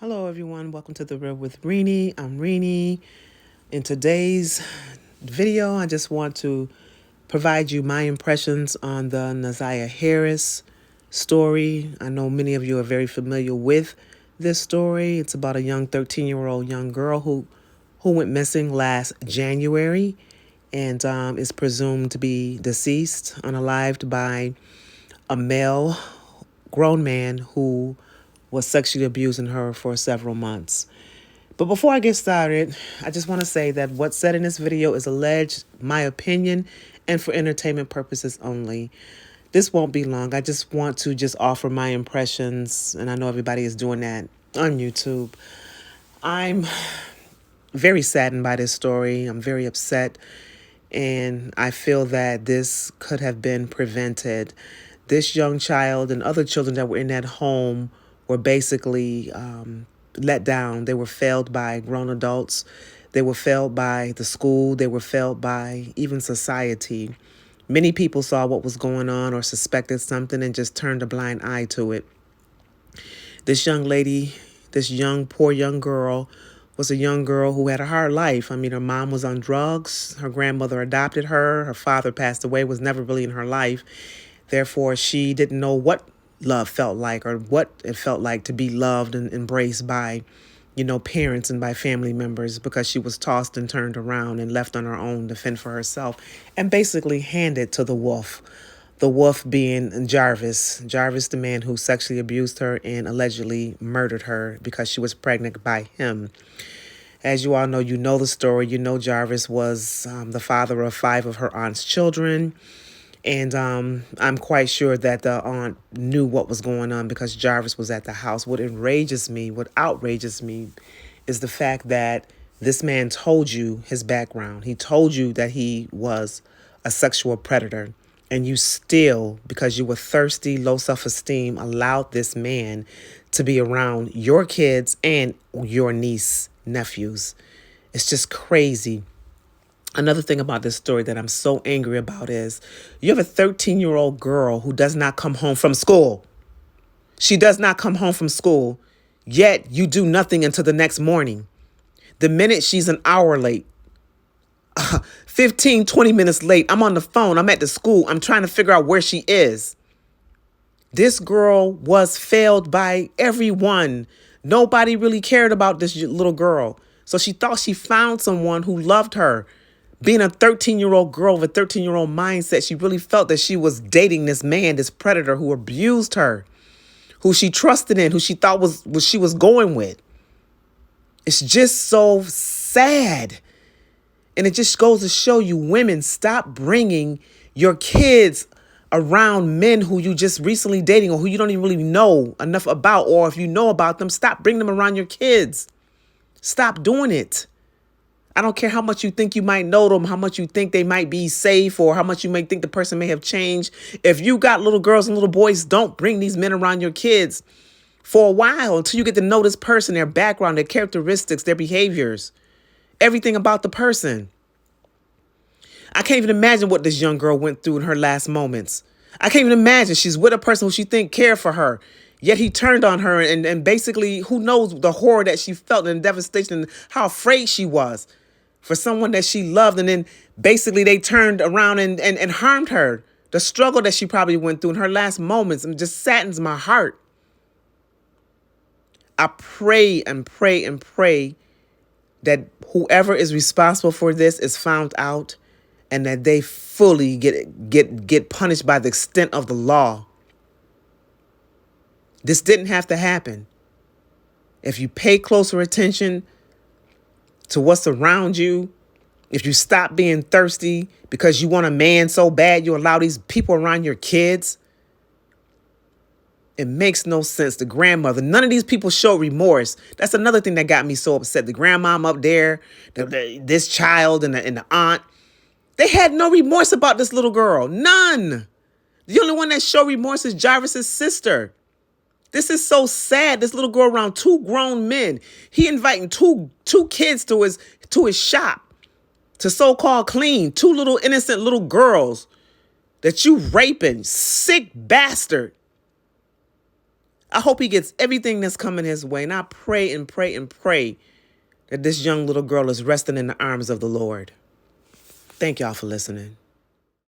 Hello, everyone. Welcome to The Real with Rini. I'm Rini. In today's video, I just want to provide you my impressions on the Naziah Harris story. I know many of you are very familiar with this story. It's about a young 13-year-old young girl who went missing last January and is presumed to be deceased, unalived by a male grown man who was sexually abusing her for several months. But before I get started, I just want to say that what's said in this video is alleged, my opinion, and for entertainment purposes only. This won't be long. I just want to offer my impressions, and I know everybody is doing that on YouTube. I'm very saddened by this story. I'm very upset, and I feel that this could have been prevented. This young child and other children that were in that home were basically let down. They were failed by grown adults. They were failed by the school. They were failed by even society. Many people saw what was going on or suspected something and just turned a blind eye to it. This young lady, this poor young girl, was a young girl who had a hard life. I mean, her mom was on drugs. Her grandmother adopted her. Her father passed away, was never really in her life. Therefore, she didn't know what love felt like or what it felt like to be loved and embraced by, parents and by family members, because she was tossed and turned around and left on her own to fend for herself and basically handed to the wolf. The wolf being Jarvis, the man who sexually abused her and allegedly murdered her because she was pregnant by him. As you all know, the story. Jarvis was the father of 5 of her aunt's children. And I'm quite sure that the aunt knew what was going on because Jarvis was at the house. What outrages me is the fact that this man told you his background. He told you that he was a sexual predator. And you still, because you were thirsty, low self-esteem, allowed this man to be around your kids and your nephews. It's just crazy. Another thing about this story that I'm so angry about is you have a 13-year-old girl who does not come home from school. She does not come home from school, yet you do nothing until the next morning. The minute she's an hour late, 15, 20 minutes late, I'm on the phone. I'm at the school. I'm trying to figure out where she is. This girl was failed by everyone. Nobody really cared about this little girl. So she thought she found someone who loved her. Being a 13-year-old girl with a 13-year-old mindset, she really felt that she was dating this man, this predator who abused her, who she trusted in, who she thought was what she was going with. It's just so sad. And it just goes to show you, women, stop bringing your kids around men who you just recently dating or who you don't even really know enough about. Or if you know about them, stop bringing them around your kids. Stop doing it. I don't care how much you think you might know them, how much you think they might be safe, or how much you may think the person may have changed. If you got little girls and little boys, don't bring these men around your kids for a while until you get to know this person, their background, their characteristics, their behaviors, everything about the person. I can't even imagine what this young girl went through in her last moments. I can't even imagine. She's with a person who she think cared for her. Yet he turned on her and basically, who knows the horror that she felt and devastation and how afraid she was for someone that she loved. And then basically they turned around and harmed her. The struggle that she probably went through in her last moments just saddens my heart. I pray and pray and pray that whoever is responsible for this is found out and that they fully get punished by the extent of the law. This didn't have to happen. If you pay closer attention to what's around you, if you stop being thirsty because you want a man so bad you allow these people around your kids, it makes no sense. The grandmother, none of these people show remorse. That's another thing that got me so upset. The grandmom up there, this child and the aunt, they had no remorse about this little girl. None. The only one that showed remorse is Jarvis's sister. This is so sad. This little girl around 2 grown men. He inviting two kids to his shop to so-called clean. 2 little innocent little girls that you raping. Sick bastard. I hope he gets everything that's coming his way. And I pray and pray and pray that this young little girl is resting in the arms of the Lord. Thank y'all for listening.